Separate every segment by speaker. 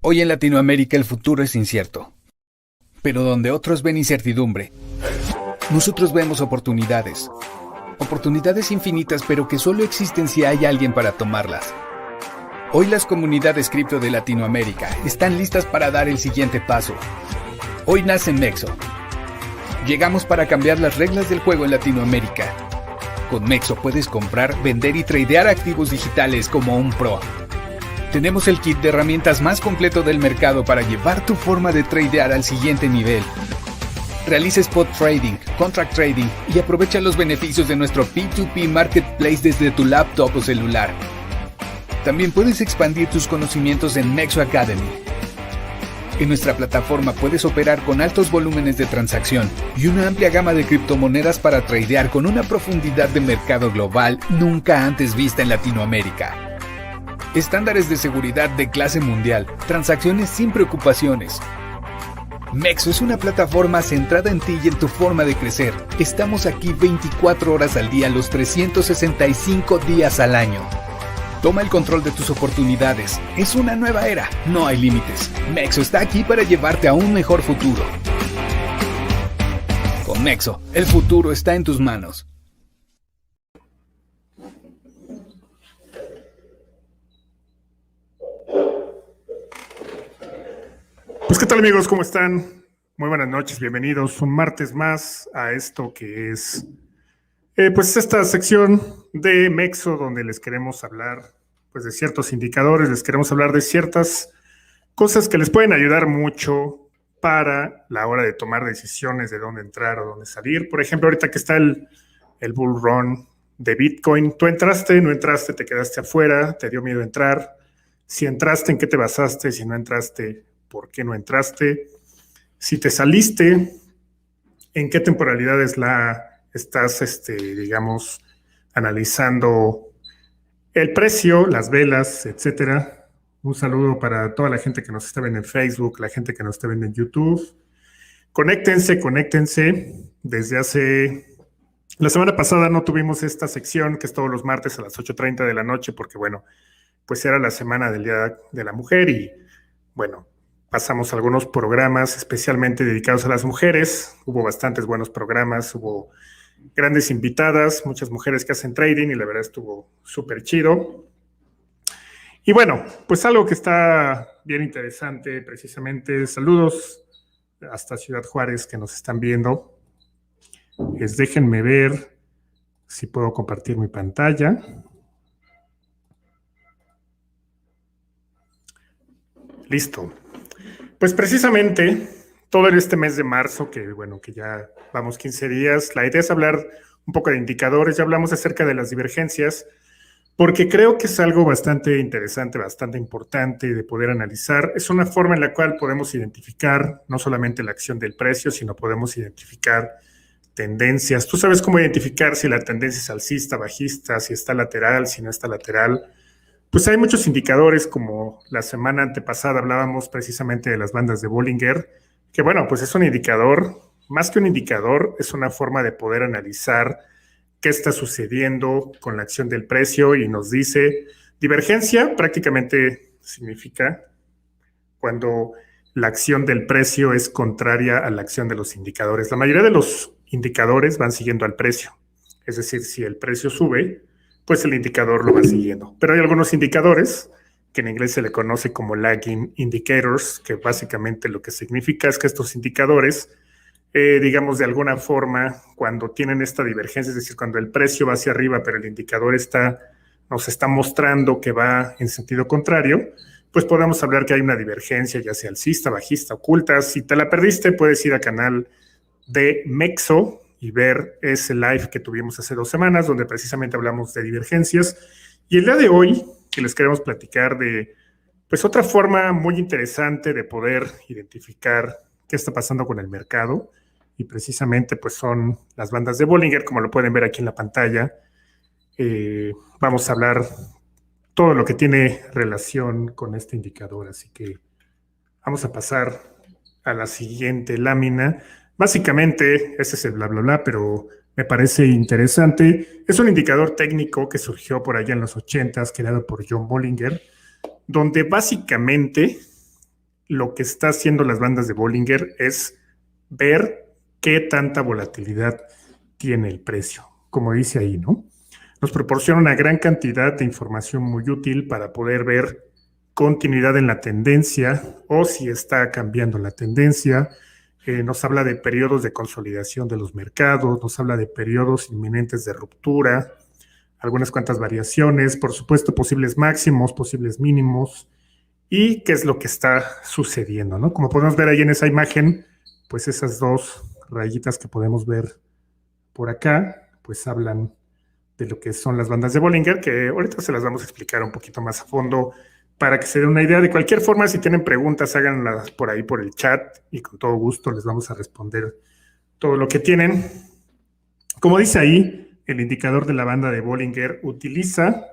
Speaker 1: Hoy en Latinoamérica el futuro es incierto, pero donde otros ven incertidumbre, nosotros vemos oportunidades. Oportunidades infinitas, pero que solo existen si hay alguien para tomarlas. Hoy las comunidades cripto de Latinoamérica están listas para dar el siguiente paso. Hoy nace Mexo. Llegamos para cambiar las reglas del juego en Latinoamérica. Con Mexo puedes comprar, vender y tradear activos digitales como un pro. Tenemos el kit de herramientas más completo del mercado para llevar tu forma de tradear al siguiente nivel. Realiza spot trading, contract trading y aprovecha los beneficios de nuestro P2P Marketplace desde tu laptop o celular. También puedes expandir tus conocimientos en Mexo Academy. En nuestra plataforma puedes operar con altos volúmenes de transacción y una amplia gama de criptomonedas para tradear con una profundidad de mercado global nunca antes vista en Latinoamérica. Estándares de seguridad de clase mundial, transacciones sin preocupaciones. Mexo es una plataforma centrada en ti y en tu forma de crecer. Estamos aquí 24 horas al día, los 365 días al año. Toma el control de tus oportunidades. Es una nueva era. No hay límites. Mexo está aquí para llevarte a un mejor futuro. Con Mexo, el futuro está en tus manos.
Speaker 2: Pues qué tal, amigos, ¿cómo están? Muy buenas noches, bienvenidos un martes más a esto que es pues esta sección de Mexo, donde les queremos hablar pues de ciertos indicadores, les queremos hablar de ciertas cosas que les pueden ayudar mucho para la hora de tomar decisiones de dónde entrar o dónde salir. Por ejemplo, ahorita que está el bull run de Bitcoin, ¿tú entraste, no entraste, te quedaste afuera, te dio miedo entrar? Si entraste, ¿en qué te basaste? Si no entraste, ¿por qué no entraste? Si te saliste, ¿en qué temporalidades la estás, digamos, analizando el precio, las velas, etcétera? Un saludo para toda la gente que nos está viendo en Facebook, la gente que nos está viendo en YouTube. Conéctense. Desde la semana pasada no tuvimos esta sección que es todos los martes a las 8:30 de la noche porque, bueno, pues era la semana del Día de la Mujer y, bueno, pasamos algunos programas especialmente dedicados a las mujeres. Hubo bastantes buenos programas, hubo grandes invitadas, muchas mujeres que hacen trading y la verdad estuvo súper chido. Y bueno, pues algo que está bien interesante precisamente, saludos hasta Ciudad Juárez que nos están viendo. Déjenme ver si puedo compartir mi pantalla. Listo. Pues precisamente todo en este mes de marzo, que bueno, que ya vamos 15 días, la idea es hablar un poco de indicadores, ya hablamos acerca de las divergencias, porque creo que es algo bastante interesante, bastante importante de poder analizar. Es una forma en la cual podemos identificar no solamente la acción del precio, sino podemos identificar tendencias. Tú sabes cómo identificar si la tendencia es alcista, bajista, si está lateral, si no está lateral. Pues hay muchos indicadores, como la semana antepasada hablábamos precisamente de las bandas de Bollinger, que bueno, pues es un indicador, más que un indicador, es una forma de poder analizar qué está sucediendo con la acción del precio y nos dice, divergencia prácticamente significa cuando la acción del precio es contraria a la acción de los indicadores. La mayoría de los indicadores van siguiendo al precio, es decir, si el precio sube, pues el indicador lo va siguiendo. Pero hay algunos indicadores que en inglés se le conoce como lagging indicators, que básicamente lo que significa es que estos indicadores, digamos de alguna forma, cuando tienen esta divergencia, es decir, cuando el precio va hacia arriba, pero el indicador nos está mostrando que va en sentido contrario, pues podemos hablar que hay una divergencia, ya sea alcista, bajista, oculta. Si te la perdiste, puedes ir al canal de Mexo y ver ese live que tuvimos hace 2 semanas, donde precisamente hablamos de divergencias. Y el día de hoy, que les queremos platicar de, pues, otra forma muy interesante de poder identificar qué está pasando con el mercado, y precisamente, pues, son las bandas de Bollinger, como lo pueden ver aquí en la pantalla. Vamos a hablar todo lo que tiene relación con este indicador, así que vamos a pasar a la siguiente lámina. Básicamente, ese es el bla, bla, bla, pero me parece interesante. Es un indicador técnico que surgió por allá en los 80s, creado por John Bollinger, donde básicamente lo que está haciendo las bandas de Bollinger es ver qué tanta volatilidad tiene el precio, como dice ahí, ¿no? Nos proporciona una gran cantidad de información muy útil para poder ver continuidad en la tendencia o si está cambiando la tendencia. Nos habla de periodos de consolidación de los mercados, nos habla de periodos inminentes de ruptura, algunas cuantas variaciones, por supuesto, posibles máximos, posibles mínimos y qué es lo que está sucediendo, ¿no? Como podemos ver ahí en esa imagen, pues esas dos rayitas que podemos ver por acá, pues hablan de lo que son las bandas de Bollinger, que ahorita se las vamos a explicar un poquito más a fondo para que se den una idea. De cualquier forma, si tienen preguntas, háganlas por ahí por el chat y con todo gusto les vamos a responder todo lo que tienen. Como dice ahí, el indicador de la banda de Bollinger utiliza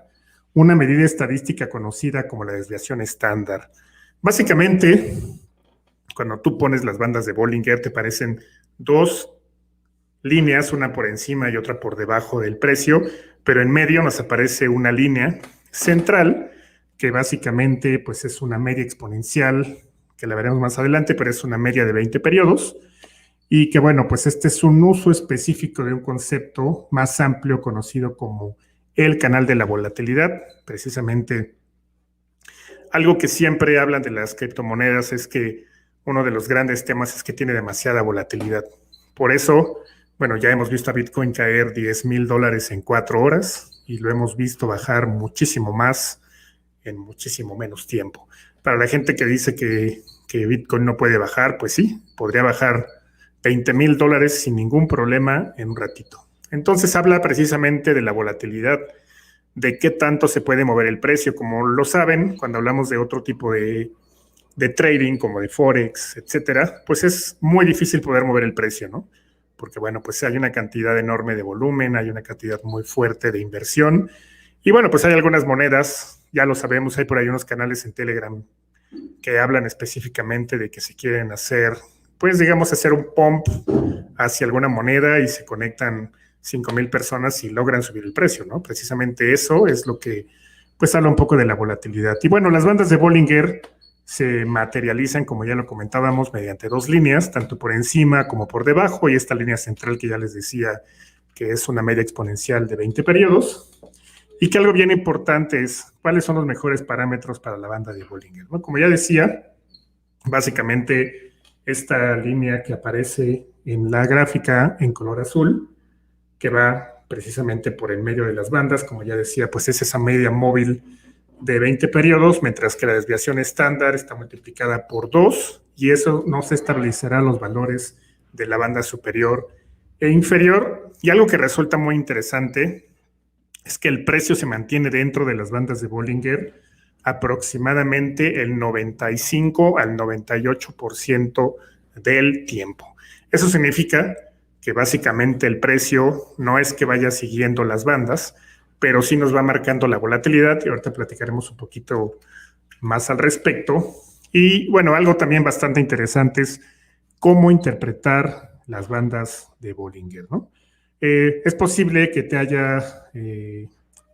Speaker 2: una medida estadística conocida como la desviación estándar. Básicamente, cuando tú pones las bandas de Bollinger, te parecen dos líneas, una por encima y otra por debajo del precio, pero en medio nos aparece una línea central que básicamente pues es una media exponencial, que la veremos más adelante, pero es una media de 20 periodos, y que bueno, pues este es un uso específico de un concepto más amplio conocido como el canal de la volatilidad. Precisamente algo que siempre hablan de las criptomonedas es que uno de los grandes temas es que tiene demasiada volatilidad. Por eso, bueno, ya hemos visto a Bitcoin caer $10,000 en 4 horas y lo hemos visto bajar muchísimo más en muchísimo menos tiempo. Para la gente que dice que Bitcoin no puede bajar, pues sí, podría bajar $20,000 sin ningún problema en un ratito. Entonces habla precisamente de la volatilidad, de qué tanto se puede mover el precio. Como lo saben, cuando hablamos de otro tipo de trading, como de Forex, etcétera, pues es muy difícil poder mover el precio, ¿no? Porque, bueno, pues hay una cantidad enorme de volumen, hay una cantidad muy fuerte de inversión. Y, bueno, pues hay algunas monedas, ya lo sabemos, hay por ahí unos canales en Telegram que hablan específicamente de que se quieren hacer, pues, digamos, hacer un pump hacia alguna moneda y se conectan 5,000 personas y logran subir el precio, ¿no? Precisamente eso es lo que, pues, habla un poco de la volatilidad. Y, bueno, las bandas de Bollinger se materializan, como ya lo comentábamos, mediante dos líneas, tanto por encima como por debajo, y esta línea central que ya les decía que es una media exponencial de 20 periodos, y que algo bien importante es cuáles son los mejores parámetros para la banda de Bollinger, ¿no? Como ya decía, básicamente esta línea que aparece en la gráfica en color azul, que va precisamente por el medio de las bandas, como ya decía, pues es esa media móvil de 20 periodos, mientras que la desviación estándar está multiplicada por 2 y eso nos establecerá los valores de la banda superior e inferior. Y algo que resulta muy interesante es que el precio se mantiene dentro de las bandas de Bollinger aproximadamente el 95 al 98% del tiempo. Eso significa que básicamente el precio no es que vaya siguiendo las bandas, pero sí nos va marcando la volatilidad y ahorita platicaremos un poquito más al respecto. Y bueno, algo también bastante interesante es cómo interpretar las bandas de Bollinger, ¿no? Es posible que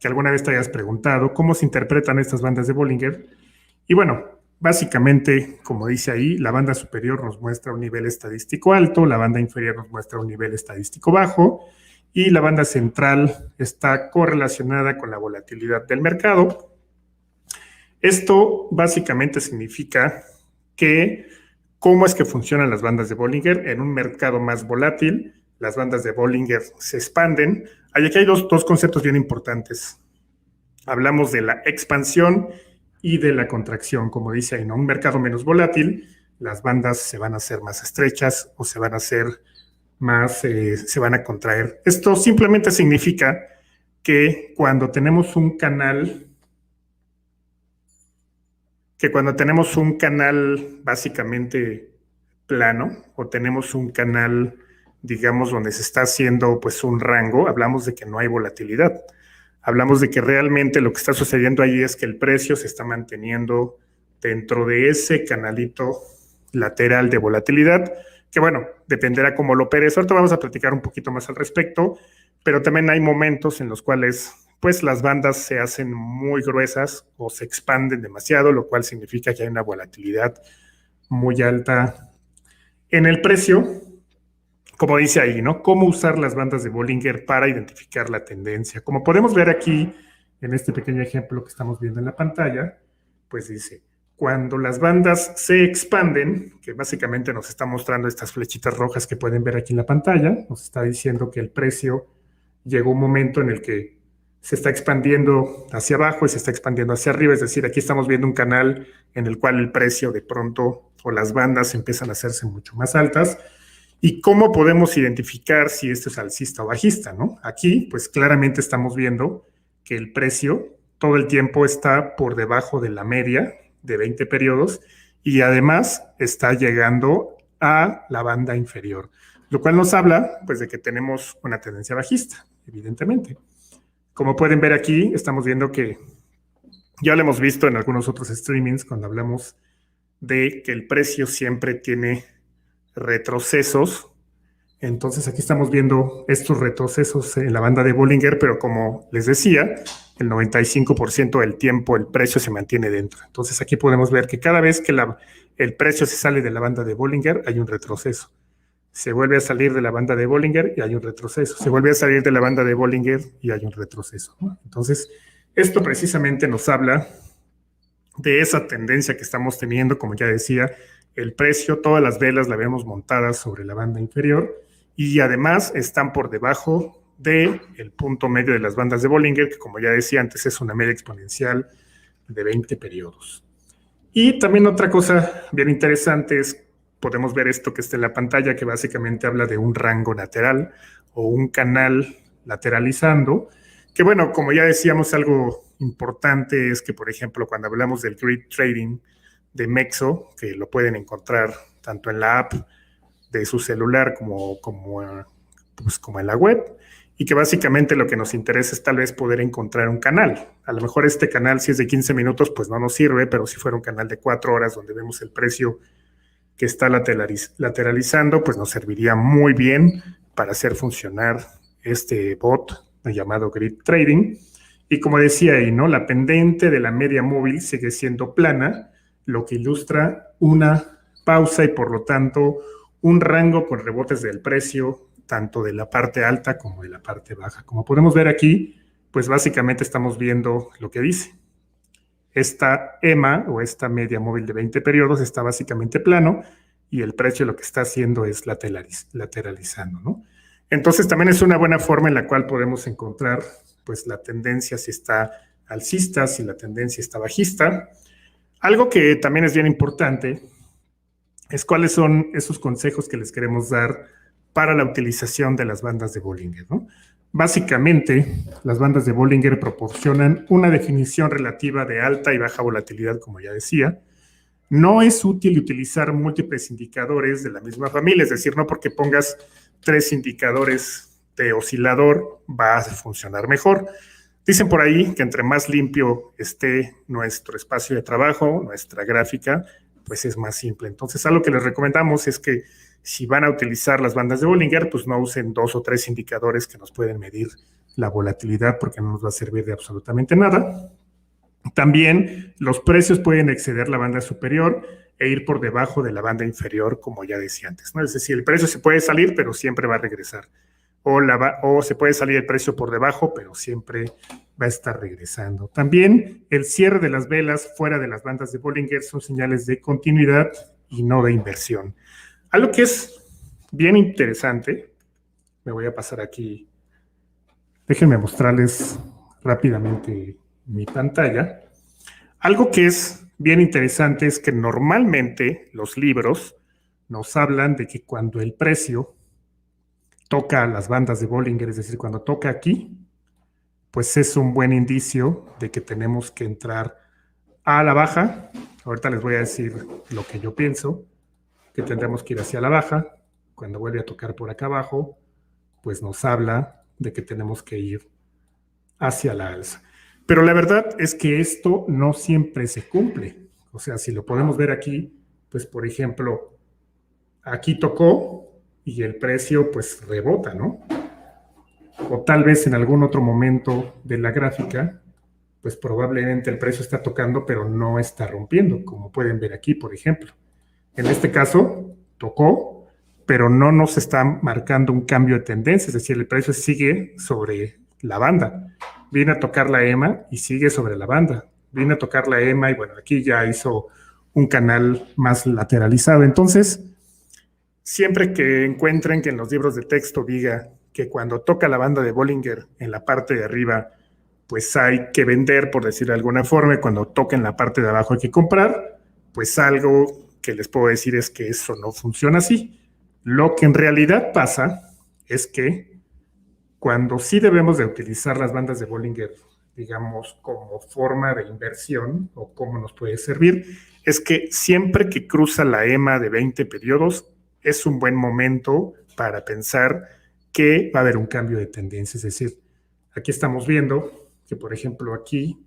Speaker 2: que alguna vez te hayas preguntado cómo se interpretan estas bandas de Bollinger. Y bueno, básicamente, como dice ahí, la banda superior nos muestra un nivel estadístico alto, la banda inferior nos muestra un nivel estadístico bajo, y la banda central está correlacionada con la volatilidad del mercado. Esto básicamente significa que cómo es que funcionan las bandas de Bollinger en un mercado más volátil. Las bandas de Bollinger se expanden. Aquí hay dos conceptos bien importantes. Hablamos de la expansión y de la contracción, como dice ahí, ¿no? Un mercado menos volátil, las bandas se van a hacer más estrechas o se van a hacer más, se van a contraer. Esto simplemente significa que cuando tenemos un canal básicamente plano o tenemos un canal, digamos, donde se está haciendo pues un rango, hablamos de que no hay volatilidad. Hablamos de que realmente lo que está sucediendo ahí es que el precio se está manteniendo dentro de ese canalito lateral de volatilidad, que bueno, dependerá cómo lo operes. Ahorita vamos a platicar un poquito más al respecto, pero también hay momentos en los cuales pues las bandas se hacen muy gruesas o se expanden demasiado, lo cual significa que hay una volatilidad muy alta en el precio, como dice ahí, ¿no? Cómo usar las bandas de Bollinger para identificar la tendencia. Como podemos ver aquí en este pequeño ejemplo que estamos viendo en la pantalla, pues dice, cuando las bandas se expanden, que básicamente nos está mostrando estas flechitas rojas que pueden ver aquí en la pantalla, nos está diciendo que el precio llegó un momento en el que se está expandiendo hacia abajo y se está expandiendo hacia arriba, es decir, aquí estamos viendo un canal en el cual el precio de pronto o las bandas empiezan a hacerse mucho más altas. ¿Y cómo podemos identificar si esto es alcista o bajista, no? Aquí, pues claramente estamos viendo que el precio todo el tiempo está por debajo de la media de 20 periodos y además está llegando a la banda inferior, lo cual nos habla, pues, de que tenemos una tendencia bajista, evidentemente. Como pueden ver aquí, estamos viendo que ya lo hemos visto en algunos otros streamings cuando hablamos de que el precio siempre tiene retrocesos. Entonces aquí estamos viendo estos retrocesos en la banda de Bollinger, pero como les decía, el 95% del tiempo el precio se mantiene dentro. Entonces aquí podemos ver que cada vez que el precio se sale de la banda de Bollinger hay un retroceso. Se vuelve a salir de la banda de Bollinger y hay un retroceso. Se vuelve a salir de la banda de Bollinger y hay un retroceso, ¿no? Entonces, esto precisamente nos habla de esa tendencia que estamos teniendo, como ya decía, el precio, todas las velas las vemos montadas sobre la banda inferior y además están por debajo del punto medio de las bandas de Bollinger, que como ya decía antes es una media exponencial de 20 periodos. Y también otra cosa bien interesante es, podemos ver esto que está en la pantalla, que básicamente habla de un rango lateral o un canal lateralizando, que bueno, como ya decíamos, algo importante es que, por ejemplo, cuando hablamos del grid trading de Mexo, que lo pueden encontrar tanto en la app de su celular como en la web, y que básicamente lo que nos interesa es tal vez poder encontrar un canal. A lo mejor este canal, si es de 15 minutos, pues no nos sirve, pero si fuera un canal de 4 horas donde vemos el precio que está lateralizando, pues nos serviría muy bien para hacer funcionar este bot llamado Grid Trading. Y como decía ahí, ¿no? La pendiente de la media móvil sigue siendo plana, lo que ilustra una pausa y por lo tanto un rango con rebotes del precio, tanto de la parte alta como de la parte baja. Como podemos ver aquí, pues básicamente estamos viendo lo que dice. Esta EMA o esta media móvil de 20 periodos está básicamente plano y el precio lo que está haciendo es lateralizando, ¿no? Entonces también es una buena forma en la cual podemos encontrar pues la tendencia si está alcista, si la tendencia está bajista. Algo que también es bien importante es cuáles son esos consejos que les queremos dar para la utilización de las bandas de Bollinger, ¿no? Básicamente, las bandas de Bollinger proporcionan una definición relativa de alta y baja volatilidad, como ya decía. No es útil utilizar múltiples indicadores de la misma familia, es decir, no porque pongas 3 indicadores de oscilador va a funcionar mejor. Dicen por ahí que entre más limpio esté nuestro espacio de trabajo, nuestra gráfica, pues es más simple. Entonces, algo que les recomendamos es que si van a utilizar las bandas de Bollinger, pues no usen 2 o 3 indicadores que nos pueden medir la volatilidad porque no nos va a servir de absolutamente nada. También los precios pueden exceder la banda superior e ir por debajo de la banda inferior, como ya decía antes, ¿no? Es decir, el precio se puede salir, pero siempre va a regresar. O se puede salir el precio por debajo, pero siempre va a estar regresando. También el cierre de las velas fuera de las bandas de Bollinger son señales de continuidad y no de inversión. Algo que es bien interesante, me voy a pasar aquí, déjenme mostrarles rápidamente mi pantalla. Algo que es bien interesante es que normalmente los libros nos hablan de que cuando el precio toca las bandas de Bollinger, es decir, cuando toca aquí, pues es un buen indicio de que tenemos que entrar a la baja. Ahorita les voy a decir lo que yo pienso, que tendremos que ir hacia la baja. Cuando vuelve a tocar por acá abajo, pues nos habla de que tenemos que ir hacia la alza. Pero la verdad es que esto no siempre se cumple. O sea, si lo podemos ver aquí, pues por ejemplo, aquí tocó y el precio pues rebota, ¿no? O tal vez en algún otro momento de la gráfica, pues probablemente el precio está tocando, pero no está rompiendo, como pueden ver aquí, por ejemplo. En este caso, tocó, pero no nos está marcando un cambio de tendencia, es decir, el precio sigue sobre la banda. Viene a tocar la EMA y sigue sobre la banda. Viene a tocar la EMA y bueno, aquí ya hizo un canal más lateralizado. Entonces, siempre que encuentren que en los libros de texto diga que cuando toca la banda de Bollinger en la parte de arriba, pues hay que vender, por decir de alguna forma, y cuando toca en la parte de abajo hay que comprar, pues algo que les puedo decir es que eso no funciona así. Lo que en realidad pasa es que cuando sí debemos de utilizar las bandas de Bollinger, digamos, como forma de inversión o cómo nos puede servir, es que siempre que cruza la EMA de 20 periodos, es un buen momento para pensar que va a haber un cambio de tendencia. Es decir, aquí estamos viendo que, por ejemplo, aquí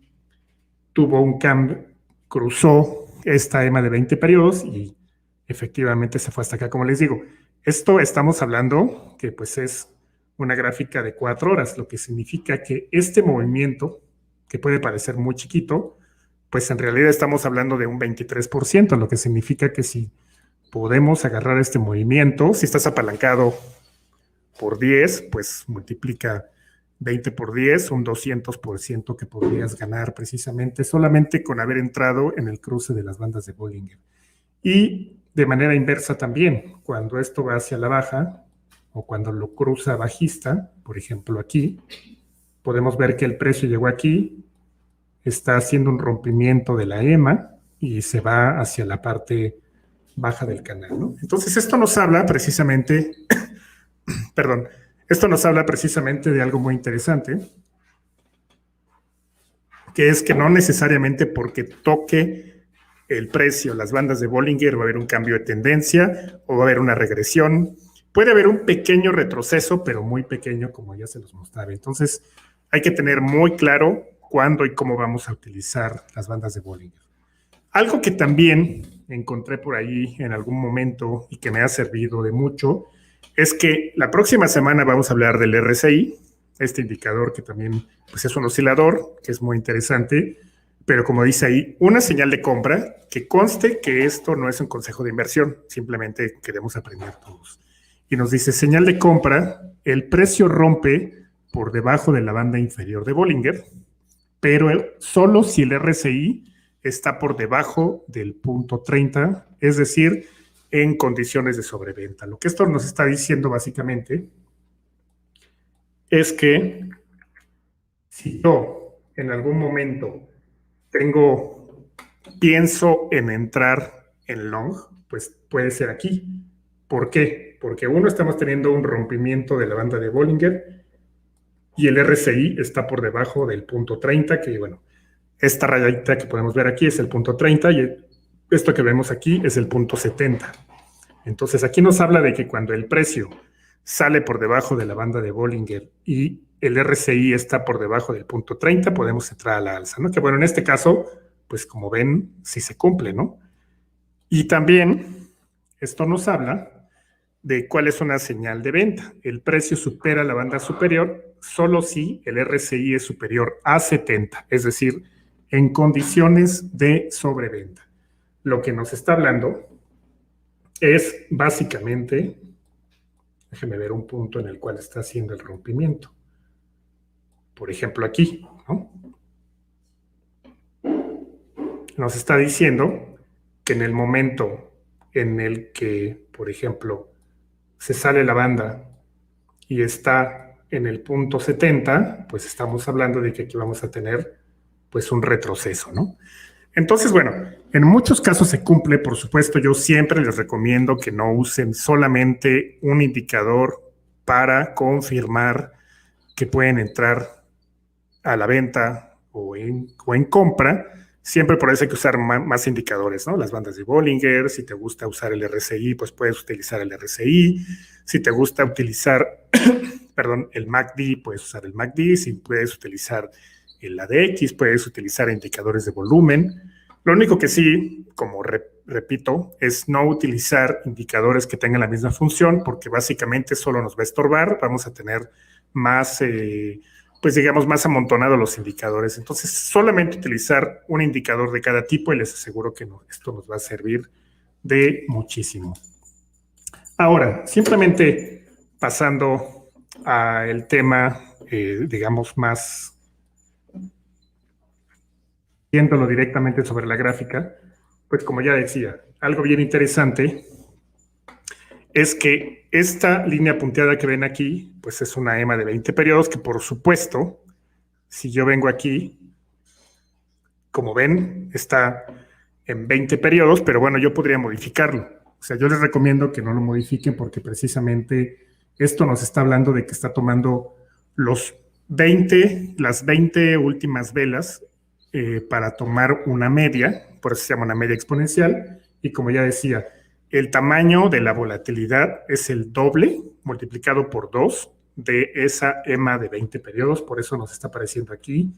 Speaker 2: tuvo un cambio, cruzó esta EMA de 20 periodos y efectivamente se fue hasta acá, como les digo. Esto estamos hablando que pues es una gráfica de 4 horas, lo que significa que este movimiento, que puede parecer muy chiquito, pues en realidad estamos hablando de un 23%, lo que significa que si podemos agarrar este movimiento, si estás apalancado por 10, pues multiplica 20 por 10, un 200% que podrías ganar precisamente solamente con haber entrado en el cruce de las bandas de Bollinger. Y de manera inversa también, cuando esto va hacia la baja o cuando lo cruza bajista, por ejemplo aquí, podemos ver que el precio llegó aquí, está haciendo un rompimiento de la EMA y se va hacia la parte baja del canal, ¿no? Entonces esto nos habla precisamente, perdón, esto nos habla precisamente de algo muy interesante, que es que no necesariamente porque toque el precio, las bandas de Bollinger, va a haber un cambio de tendencia o va a haber una regresión. Puede haber un pequeño retroceso, pero muy pequeño, como ya se los mostraba. Entonces, hay que tener muy claro cuándo y cómo vamos a utilizar las bandas de Bollinger. Algo que también encontré por ahí en algún momento y que me ha servido de mucho es que la próxima semana vamos a hablar del RSI, este indicador que también pues es un oscilador, que es muy interesante, pero como dice ahí, una señal de compra, que conste que esto no es un consejo de inversión, simplemente queremos aprender todos. Y nos dice, señal de compra, el precio rompe por debajo de la banda inferior de Bollinger, pero solo si el RSI está por debajo del punto 30, es decir, en condiciones de sobreventa. Lo que esto nos está diciendo básicamente es que si yo en algún momento pienso en entrar en long, pues puede ser aquí. ¿Por qué? Porque uno, estamos teniendo un rompimiento de la banda de Bollinger y el RSI está por debajo del punto 30, que bueno, esta rayita que podemos ver aquí es el punto 30 y esto que vemos aquí es el punto 70. Entonces aquí nos habla de que cuando el precio sale por debajo de la banda de Bollinger y el RSI está por debajo del punto 30, podemos entrar a la alza, ¿no? Que bueno, en este caso, pues como ven, sí se cumple, ¿no? Y también esto nos habla de cuál es una señal de venta. El precio supera la banda superior solo si el RSI es superior a 70, es decir, en condiciones de sobreventa. Lo que nos está hablando es básicamente, déjeme ver un punto en el cual está haciendo el rompimiento. Por ejemplo, aquí, ¿no? Nos está diciendo que en el momento en el que, por ejemplo, se sale la banda y está en el punto 70, pues estamos hablando de que aquí vamos a tener pues un retroceso, ¿no? Entonces, bueno, en muchos casos se cumple, por supuesto. Yo siempre les recomiendo que no usen solamente un indicador para confirmar que pueden entrar a la venta o en compra. Siempre por eso hay que usar más indicadores, ¿no? Las bandas de Bollinger, si te gusta usar el RSI, pues puedes utilizar el RSI. Si te gusta utilizar, perdón, el MACD, puedes usar el MACD. Si puedes utilizar el ADX, puedes utilizar indicadores de volumen. Lo único que sí, como repito, es no utilizar indicadores que tengan la misma función, porque básicamente solo nos va a estorbar. Vamos a tener más, pues digamos, más amontonados los indicadores. Entonces, solamente utilizar un indicador de cada tipo y les aseguro que esto nos va a servir de muchísimo. Ahora, simplemente pasando al tema, digamos, más viéndolo directamente sobre la gráfica, pues como ya decía, algo bien interesante es que esta línea punteada que ven aquí, pues es una EMA de 20 periodos que, por supuesto, si yo vengo aquí, como ven, está en 20 periodos, pero bueno, yo podría modificarlo. O sea, yo les recomiendo que no lo modifiquen porque precisamente esto nos está hablando de que está tomando las 20 últimas velas para tomar una media, por eso se llama una media exponencial, y como ya decía, el tamaño de la volatilidad es el doble multiplicado por 2 de esa EMA de 20 periodos, por eso nos está apareciendo aquí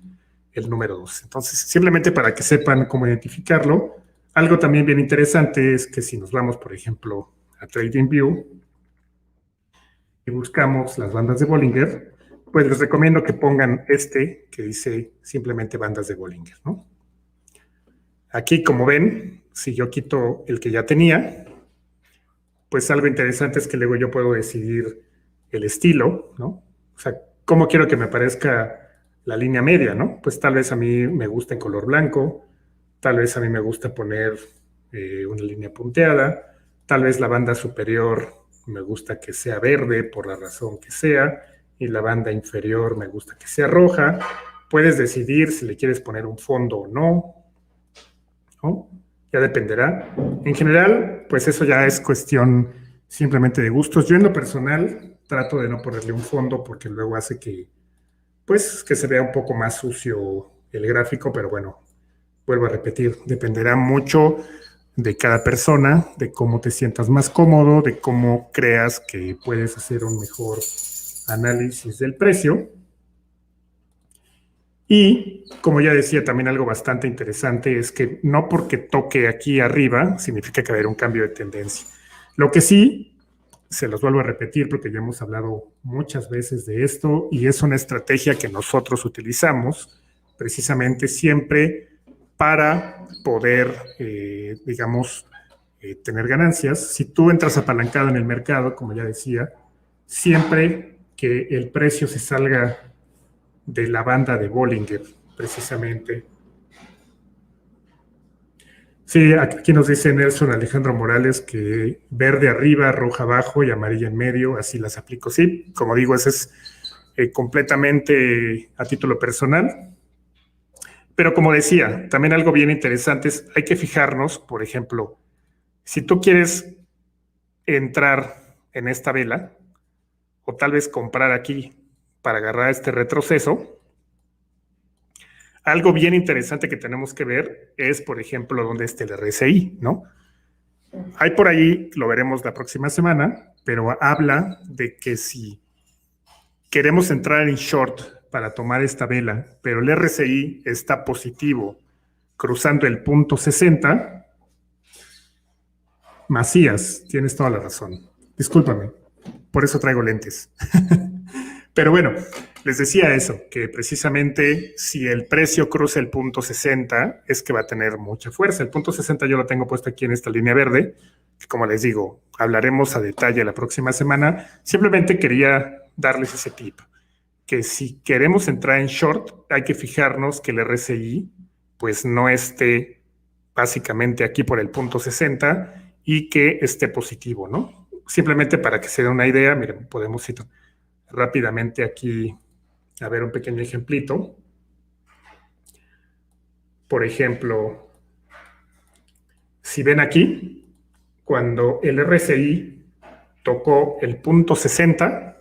Speaker 2: el número 2. Entonces, simplemente para que sepan cómo identificarlo, algo también bien interesante es que si nos vamos, por ejemplo, a TradingView y buscamos las bandas de Bollinger, pues les recomiendo que pongan este que dice simplemente bandas de Bollinger, ¿no? Aquí, como ven, si yo quito el que ya tenía, pues algo interesante es que luego yo puedo decidir el estilo, ¿no? O sea, cómo quiero que me aparezca la línea media, ¿no? Pues tal vez a mí me gusta en color blanco, tal vez a mí me gusta poner una línea punteada, tal vez la banda superior me gusta que sea verde por la razón que sea, y la banda inferior me gusta que sea roja. Puedes decidir si le quieres poner un fondo o no, ¿no? Ya dependerá. En general, pues eso ya es cuestión simplemente de gustos. Yo en lo personal trato de no ponerle un fondo porque luego hace que, pues, que se vea un poco más sucio el gráfico, pero bueno, vuelvo a repetir, dependerá mucho de cada persona, de cómo te sientas más cómodo, de cómo creas que puedes hacer un mejor análisis del precio. Y como ya decía, también algo bastante interesante es que no porque toque aquí arriba significa que va a haber un cambio de tendencia. Lo que sí, se los vuelvo a repetir porque ya hemos hablado muchas veces de esto y es una estrategia que nosotros utilizamos precisamente siempre para poder, digamos, tener ganancias. Si tú entras apalancado en el mercado, como ya decía, siempre que el precio se salga de la banda de Bollinger, precisamente. Sí, aquí nos dice Nelson Alejandro Morales que verde arriba, roja abajo y amarilla en medio, así las aplico. Sí, como digo, ese es completamente a título personal. Pero como decía, también algo bien interesante es, hay que fijarnos, por ejemplo, si tú quieres entrar en esta vela, o tal vez comprar aquí para agarrar este retroceso, algo bien interesante que tenemos que ver es, por ejemplo, dónde está el RSI, ¿no? Hay por ahí, lo veremos la próxima semana, pero habla de que si queremos entrar en short para tomar esta vela, pero el RSI está positivo cruzando el punto 60, Macías, tienes toda la razón. Discúlpame, por eso traigo lentes. Pero bueno, les decía eso, que precisamente si el precio cruza el punto 60 es que va a tener mucha fuerza. El punto 60 yo lo tengo puesto aquí en esta línea verde, que como les digo, hablaremos a detalle la próxima semana. Simplemente quería darles ese tip, que si queremos entrar en short hay que fijarnos que el RSI pues no esté básicamente aquí por el punto 60 y que esté positivo, ¿no? Simplemente para que se dé una idea, miren, podemos ir rápidamente aquí a ver un pequeño ejemplito. Por ejemplo, si ven aquí, cuando el RSI tocó el punto 60,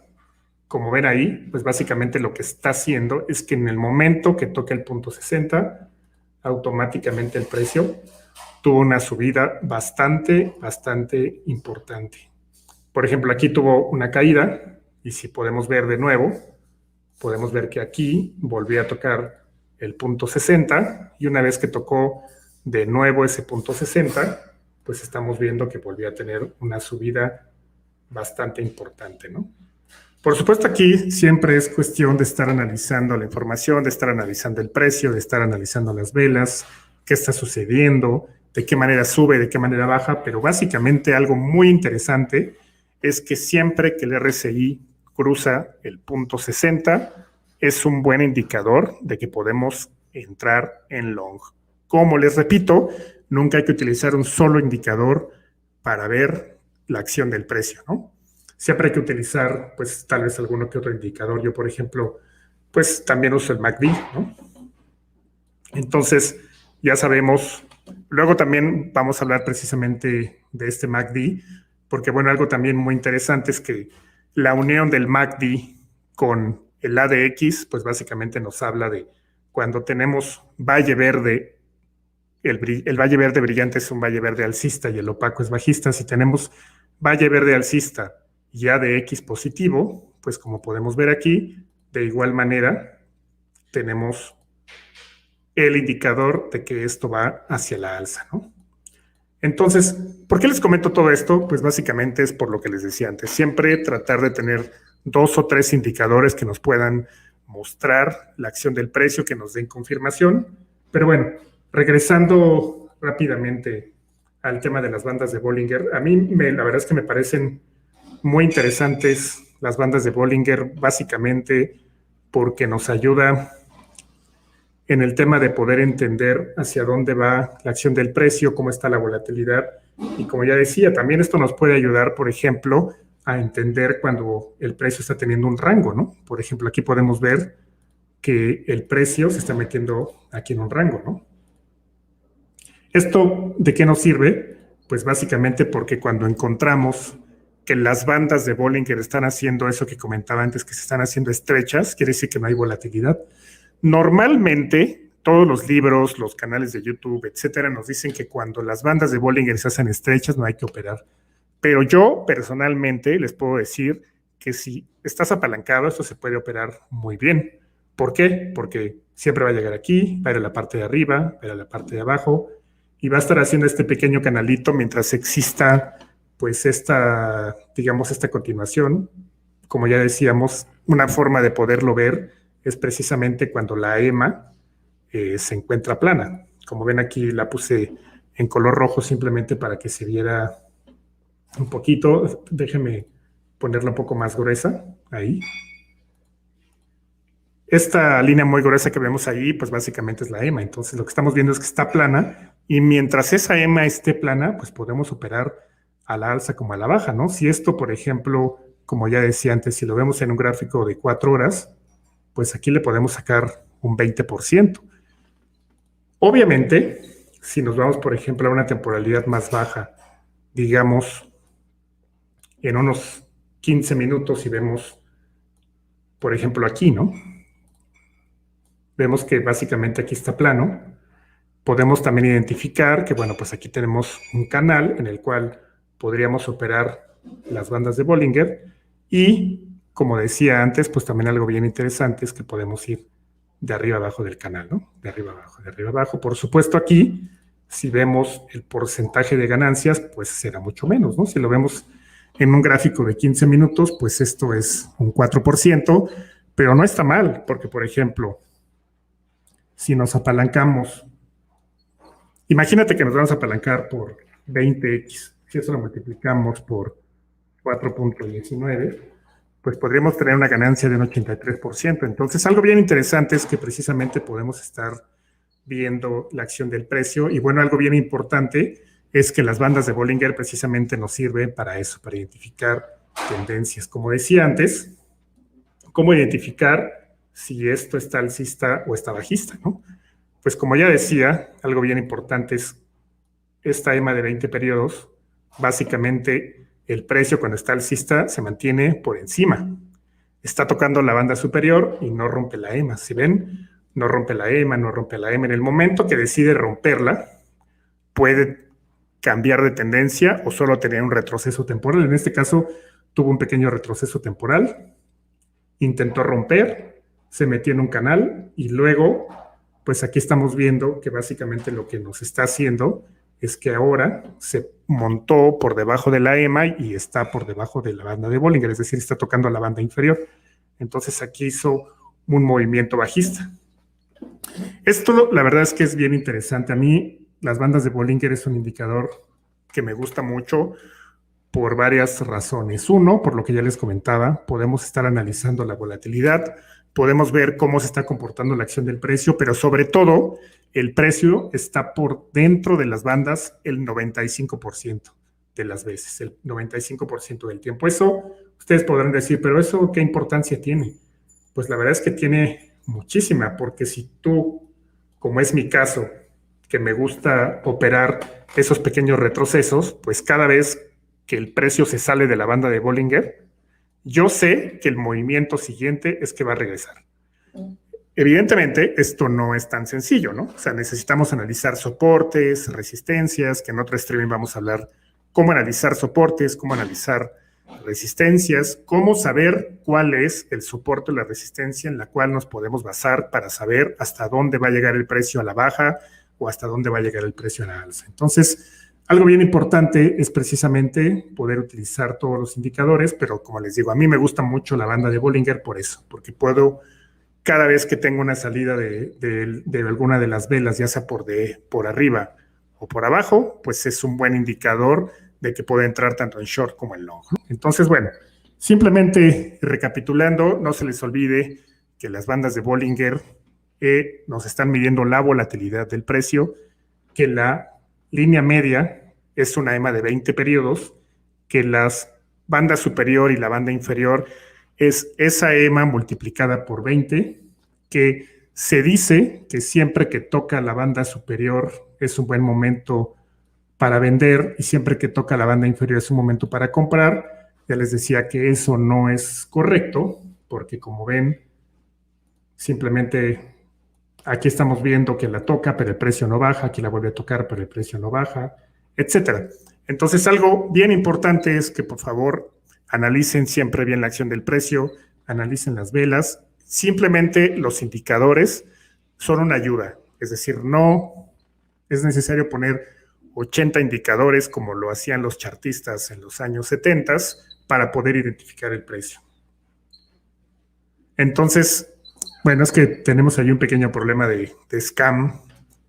Speaker 2: como ven ahí, pues básicamente lo que está haciendo es que en el momento que toque el punto 60, automáticamente el precio tuvo una subida bastante importante. Por ejemplo, aquí tuvo una caída, y si podemos ver de nuevo, podemos ver que aquí volvió a tocar el punto 60 y una vez que tocó de nuevo ese punto 60, pues estamos viendo que volvió a tener una subida bastante importante, ¿no? Por supuesto, aquí siempre es cuestión de estar analizando la información, de estar analizando el precio, de estar analizando las velas, qué está sucediendo, de qué manera sube, de qué manera baja, pero básicamente algo muy interesante es que siempre que el RSI cruza el punto 60, es un buen indicador de que podemos entrar en long. Como les repito, nunca hay que utilizar un solo indicador para ver la acción del precio, ¿no? Siempre hay que utilizar, pues, tal vez alguno que otro indicador. Yo, por ejemplo, pues, también uso el MACD, ¿no? Entonces, ya sabemos. Luego también vamos a hablar precisamente de este MACD, porque, bueno, algo también muy interesante es que la unión del MACD con el ADX, pues, básicamente nos habla de cuando tenemos valle verde. El valle verde brillante es un valle verde alcista y el opaco es bajista. Si tenemos valle verde alcista y ADX positivo, pues como podemos ver aquí, de igual manera tenemos el indicador de que esto va hacia la alza, ¿no? Entonces, ¿por qué les comento todo esto? Pues básicamente es por lo que les decía antes. Siempre tratar de tener 2 o 3 indicadores que nos puedan mostrar la acción del precio, que nos den confirmación. Pero bueno, regresando rápidamente al tema de las bandas de Bollinger, a mí la verdad es que me parecen muy interesantes las bandas de Bollinger, básicamente porque nos ayuda en el tema de poder entender hacia dónde va la acción del precio, cómo está la volatilidad. Y como ya decía, también esto nos puede ayudar, por ejemplo, a entender cuando el precio está teniendo un rango, ¿no? Por ejemplo, aquí podemos ver que el precio se está metiendo aquí en un rango, ¿no? ¿Esto de qué nos sirve? Pues básicamente porque cuando encontramos que las bandas de Bollinger están haciendo eso que comentaba antes, que se están haciendo estrechas, quiere decir que no hay volatilidad. Normalmente, todos los libros, los canales de YouTube, etcétera, nos dicen que cuando las bandas de Bollinger se hacen estrechas no hay que operar. Pero yo, personalmente, les puedo decir que si estás apalancado, esto se puede operar muy bien. ¿Por qué? Porque siempre va a llegar aquí, va a ir a la parte de arriba, va a ir a la parte de abajo, y va a estar haciendo este pequeño canalito mientras exista, pues, esta continuación. Como ya decíamos, una forma de poderlo ver es precisamente cuando la EMA se encuentra plana. Como ven aquí la puse en color rojo simplemente para que se viera un poquito. Déjenme ponerla un poco más gruesa, ahí. Esta línea muy gruesa que vemos ahí, pues básicamente es la EMA. Entonces lo que estamos viendo es que está plana y mientras esa EMA esté plana, pues podemos operar a la alza como a la baja, ¿no? Si esto, por ejemplo, como ya decía antes, si lo vemos en un gráfico de 4 horas, pues aquí le podemos sacar un 20%. Obviamente, si nos vamos, por ejemplo, a una temporalidad más baja, digamos, en unos 15 minutos y vemos, por ejemplo, aquí, ¿no? Vemos que básicamente aquí está plano. Podemos también identificar que, bueno, pues aquí tenemos un canal en el cual podríamos operar las bandas de Bollinger y, como decía antes, pues también algo bien interesante es que podemos ir de arriba abajo del canal, ¿no? De arriba abajo, de arriba abajo. Por supuesto, aquí, si vemos el porcentaje de ganancias, pues será mucho menos, ¿no? Si lo vemos en un gráfico de 15 minutos, pues esto es un 4%, pero no está mal, porque, por ejemplo, si nos apalancamos, imagínate que nos vamos a apalancar por 20x, si eso lo multiplicamos por 4.19, pues podríamos tener una ganancia de un 83%. Entonces, algo bien interesante es que precisamente podemos estar viendo la acción del precio. Y bueno, algo bien importante es que las bandas de Bollinger precisamente nos sirven para eso, para identificar tendencias. Como decía antes, ¿cómo identificar si esto está alcista o está bajista, ¿no? Pues como ya decía, algo bien importante es esta EMA de 20 periodos. Básicamente, el precio cuando está alcista se mantiene por encima. Está tocando la banda superior y no rompe la EMA. Si ven, no rompe la EMA, no rompe la EMA. En el momento que decide romperla, puede cambiar de tendencia o solo tener un retroceso temporal. En este caso, tuvo un pequeño retroceso temporal, intentó romper, se metió en un canal y luego, pues aquí estamos viendo que básicamente lo que nos está haciendo es que ahora se montó por debajo de la EMA y está por debajo de la banda de Bollinger, es decir, está tocando la banda inferior. Entonces aquí hizo un movimiento bajista. Esto, la verdad es que es bien interesante. A mí las bandas de Bollinger es un indicador que me gusta mucho por varias razones. Uno, por lo que ya les comentaba, podemos estar analizando la volatilidad, podemos ver cómo se está comportando la acción del precio, pero sobre todo, el precio está por dentro de las bandas el 95% de las veces, el 95% del tiempo. Eso, ustedes podrán decir, pero ¿eso qué importancia tiene? Pues la verdad es que tiene muchísima, porque si tú, como es mi caso, que me gusta operar esos pequeños retrocesos, pues cada vez que el precio se sale de la banda de Bollinger, yo sé que el movimiento siguiente es que va a regresar. Evidentemente, esto no es tan sencillo, ¿no? O sea, necesitamos analizar soportes, resistencias, que en otro streaming vamos a hablar cómo analizar soportes, cómo analizar resistencias, cómo saber cuál es el soporte o la resistencia en la cual nos podemos basar para saber hasta dónde va a llegar el precio a la baja o hasta dónde va a llegar el precio a la alza. Entonces, algo bien importante es precisamente poder utilizar todos los indicadores, pero como les digo, a mí me gusta mucho la banda de Bollinger por eso, porque puedo, cada vez que tengo una salida de alguna de las velas, ya sea por arriba o por abajo, pues es un buen indicador de que puede entrar tanto en short como en long. Entonces, bueno, simplemente recapitulando, no se les olvide que las bandas de Bollinger nos están midiendo la volatilidad del precio, que la línea media es una EMA de 20 periodos, que las banda superior y la banda inferior es esa EMA multiplicada por 20, que se dice que siempre que toca la banda superior es un buen momento para vender y siempre que toca la banda inferior es un momento para comprar. Ya les decía que eso no es correcto, porque como ven, simplemente aquí estamos viendo que la toca, pero el precio no baja, aquí la vuelve a tocar, pero el precio no baja, etcétera. Entonces, algo bien importante es que por favor analicen siempre bien la acción del precio, analicen las velas. Simplemente los indicadores son una ayuda, es decir, no es necesario poner 80 indicadores como lo hacían los chartistas en los años 70 para poder identificar el precio. Entonces, bueno, es que tenemos ahí un pequeño problema de scam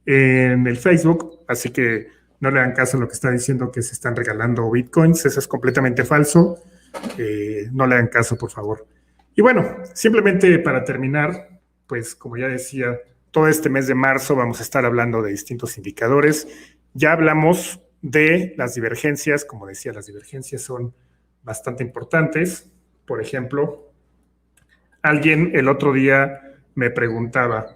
Speaker 2: en el Facebook, así que no le hagan caso a lo que está diciendo que se están regalando bitcoins, eso es completamente falso, no le hagan caso, por favor. Y bueno, simplemente para terminar, pues como ya decía, todo este mes de marzo vamos a estar hablando de distintos indicadores. Ya hablamos de las divergencias, como decía, las divergencias son bastante importantes. Por ejemplo, alguien el otro día me preguntaba,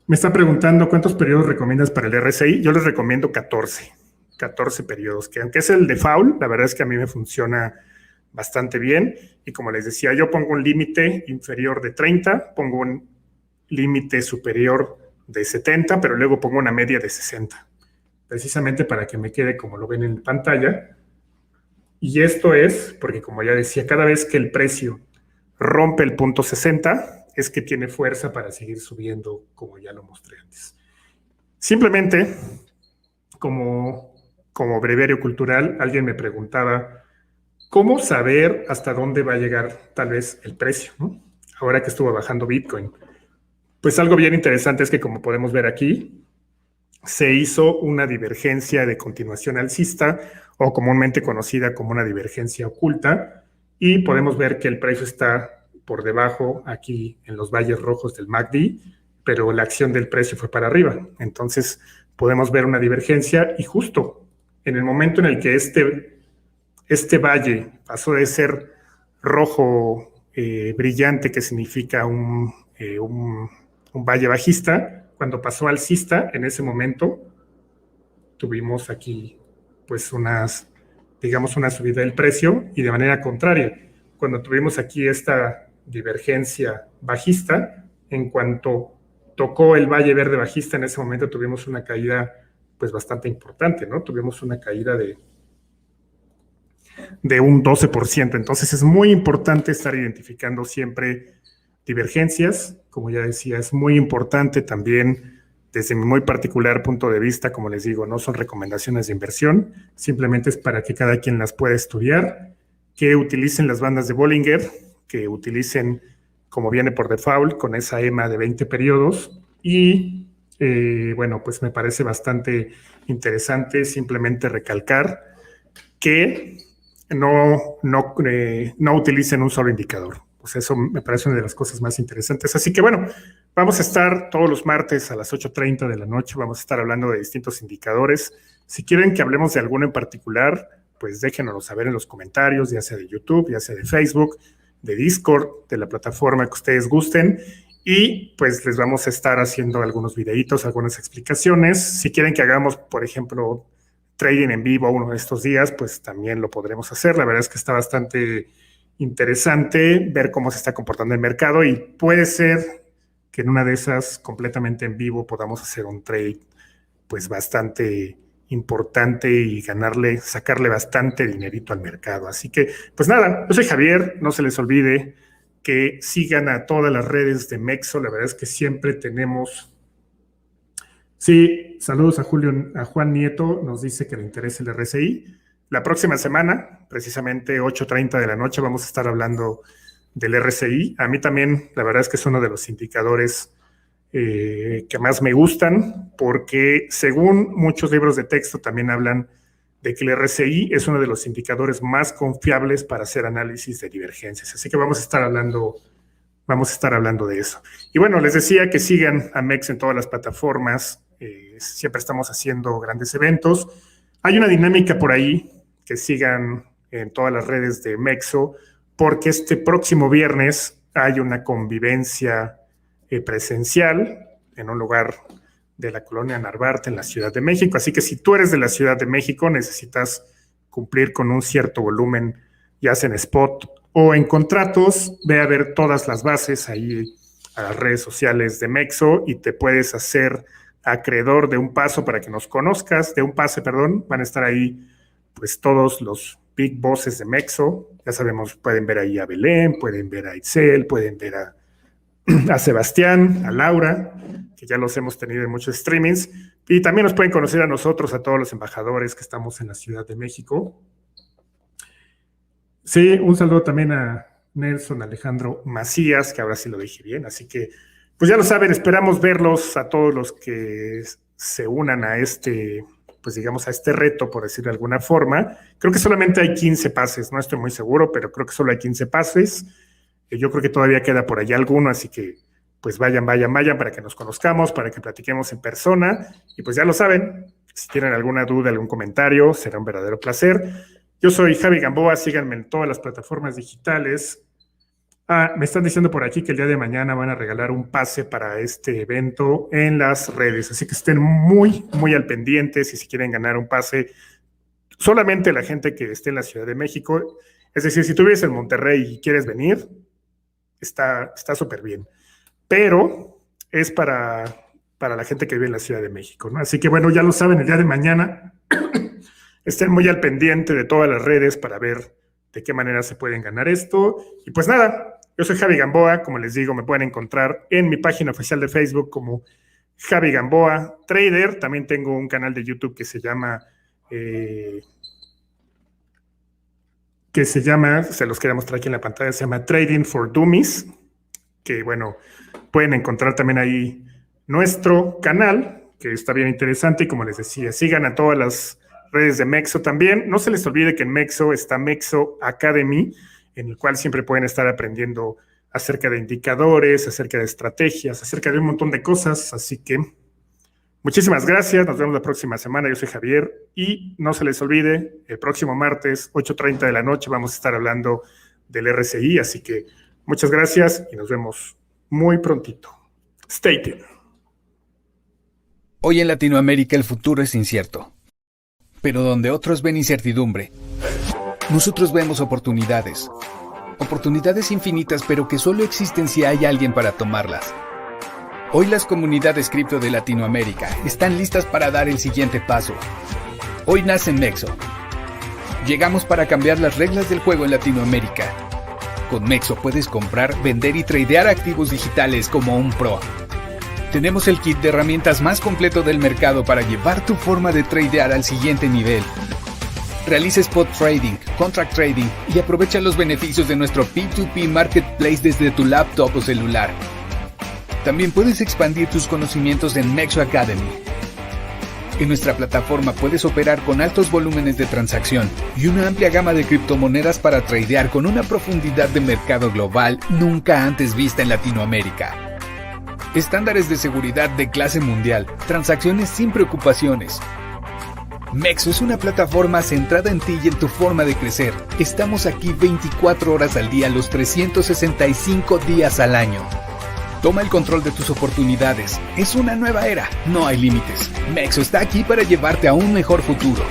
Speaker 2: me está preguntando cuántos periodos recomiendas para el RSI. Yo les recomiendo 14 periodos, que aunque es el default, la verdad es que a mí me funciona bastante bien. Y como les decía, yo pongo un límite inferior de 30, pongo un límite superior de 70, pero luego pongo una media de 60, precisamente para que me quede como lo ven en pantalla. Y esto es porque, como ya decía, cada vez que el precio rompe el punto 60, es que tiene fuerza para seguir subiendo, como ya lo mostré antes. Simplemente, como breviario cultural, alguien me preguntaba, ¿cómo saber hasta dónde va a llegar tal vez el precio, ¿no? Ahora que estuvo bajando Bitcoin. Pues algo bien interesante es que, como podemos ver aquí, se hizo una divergencia de continuación alcista, o comúnmente conocida como una divergencia oculta, y podemos ver que el precio está por debajo aquí en los valles rojos del MACD, pero la acción del precio fue para arriba. Entonces podemos ver una divergencia y justo en el momento en el que este valle pasó de ser rojo brillante, que significa un valle bajista, cuando pasó alcista, en ese momento tuvimos aquí pues una subida del precio, y de manera contraria, cuando tuvimos aquí esta divergencia bajista, en cuanto tocó el valle verde bajista, en ese momento tuvimos una caída pues bastante importante, ¿no? Tuvimos una caída de un 12%. Entonces es muy importante estar identificando siempre divergencias. Como ya decía, es muy importante también, desde mi muy particular punto de vista, como les digo, no son recomendaciones de inversión, simplemente es para que cada quien las pueda estudiar, que utilicen las bandas de Bollinger, que utilicen, como viene por default, con esa EMA de 20 periodos, y bueno, pues me parece bastante interesante simplemente recalcar que no utilicen un solo indicador. Pues eso me parece una de las cosas más interesantes. Así que bueno, vamos a estar todos los martes a las 8:30 de la noche, vamos a estar hablando de distintos indicadores. Si quieren que hablemos de alguno en particular, pues déjenoslo saber en los comentarios, ya sea de YouTube, ya sea de Facebook, de Discord, de la plataforma que ustedes gusten. Y pues les vamos a estar haciendo algunos videitos, algunas explicaciones. Si quieren que hagamos, por ejemplo, trading en vivo uno de estos días, pues también lo podremos hacer. La verdad es que está bastante interesante ver cómo se está comportando el mercado y puede ser que en una de esas completamente en vivo podamos hacer un trade pues bastante importante y sacarle bastante dinerito al mercado. Así que, pues nada, yo soy Javier, no se les olvide que sigan a todas las redes de Mexo, la verdad es que siempre tenemos... Sí, saludos a Juan Nieto, nos dice que le interesa el RSI. La próxima semana, precisamente 8:30 de la noche, vamos a estar hablando del RSI. A mí también, la verdad es que es uno de los indicadores que más me gustan, porque según muchos libros de texto también hablan de que el RSI es uno de los indicadores más confiables para hacer análisis de divergencias. Así que vamos a estar hablando de eso. Y bueno, les decía que sigan a MEX en todas las plataformas. Siempre estamos haciendo grandes eventos. Hay una dinámica por ahí, que sigan en todas las redes de Mexo, porque este próximo viernes hay una convivencia presencial en un lugar de la colonia Narvarte en la Ciudad de México. Así que si tú eres de la Ciudad de México, necesitas cumplir con un cierto volumen, ya sea en spot o en contratos. Ve a ver todas las bases ahí a las redes sociales de Mexo y te puedes hacer acreedor de un pase para que nos conozcas, van a estar ahí pues todos los big bosses de Mexo, ya sabemos, pueden ver ahí a Belén, pueden ver a Itzel, pueden ver a Sebastián, a Laura, que ya los hemos tenido en muchos streamings, y también nos pueden conocer a nosotros, a todos los embajadores que estamos en la Ciudad de México. Sí, un saludo también a Nelson Alejandro Macías, que ahora sí lo dije bien, así que pues ya lo saben, esperamos verlos a todos los que se unan a pues digamos a este reto, por decirlo de alguna forma. Creo que solamente hay 15 pases, no estoy muy seguro, pero creo que solo hay 15 pases. Yo creo que todavía queda por allá alguno, así que pues vayan para que nos conozcamos, para que platiquemos en persona. Y pues ya lo saben, si tienen alguna duda, algún comentario, será un verdadero placer. Yo soy Javi Gamboa, síganme en todas las plataformas digitales. Me están diciendo por aquí que el día de mañana van a regalar un pase para este evento en las redes, así que estén muy, muy al pendiente si quieren ganar un pase. Solamente la gente que esté en la Ciudad de México, es decir, si tú vives en Monterrey y quieres venir, está súper bien, pero es para la gente que vive en la Ciudad de México, ¿no? Así que bueno, ya lo saben, el día de mañana estén muy al pendiente de todas las redes para ver de qué manera se pueden ganar esto. Y pues nada, yo soy Javi Gamboa, como les digo, me pueden encontrar en mi página oficial de Facebook como Javi Gamboa Trader. También tengo un canal de YouTube que se llama, se los quería mostrar aquí en la pantalla, se llama Trading for Dummies, que bueno, pueden encontrar también ahí nuestro canal, que está bien interesante, y como les decía, sigan a todas las redes de Mexo también. No se les olvide que en Mexo está Mexo Academy, en el cual siempre pueden estar aprendiendo acerca de indicadores, acerca de estrategias, acerca de un montón de cosas. Así que muchísimas gracias, nos vemos la próxima semana. Yo soy Javier y no se les olvide, el próximo martes, 8:30 de la noche, vamos a estar hablando del RSI. Así que muchas gracias y nos vemos muy prontito. Stay tuned.
Speaker 1: Hoy en Latinoamérica el futuro es incierto. Pero donde otros ven incertidumbre, nosotros vemos oportunidades. Oportunidades infinitas, pero que solo existen si hay alguien para tomarlas. Hoy las comunidades cripto de Latinoamérica están listas para dar el siguiente paso. Hoy nace Mexo. Llegamos para cambiar las reglas del juego en Latinoamérica. Con Mexo puedes comprar, vender y tradear activos digitales como un pro. Tenemos el kit de herramientas más completo del mercado para llevar tu forma de tradear al siguiente nivel. Realiza spot trading, contract trading y aprovecha los beneficios de nuestro P2P Marketplace desde tu laptop o celular. También puedes expandir tus conocimientos en Mexo Academy. En nuestra plataforma puedes operar con altos volúmenes de transacción y una amplia gama de criptomonedas para tradear con una profundidad de mercado global nunca antes vista en Latinoamérica. Estándares de seguridad de clase mundial, transacciones sin preocupaciones. Mexo es una plataforma centrada en ti y en tu forma de crecer. Estamos aquí 24 horas al día, los 365 días al año. Toma el control de tus oportunidades. Es una nueva era. No hay límites. Mexo está aquí para llevarte a un mejor futuro.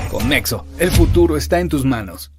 Speaker 1: Con Mexo, el futuro está en tus manos.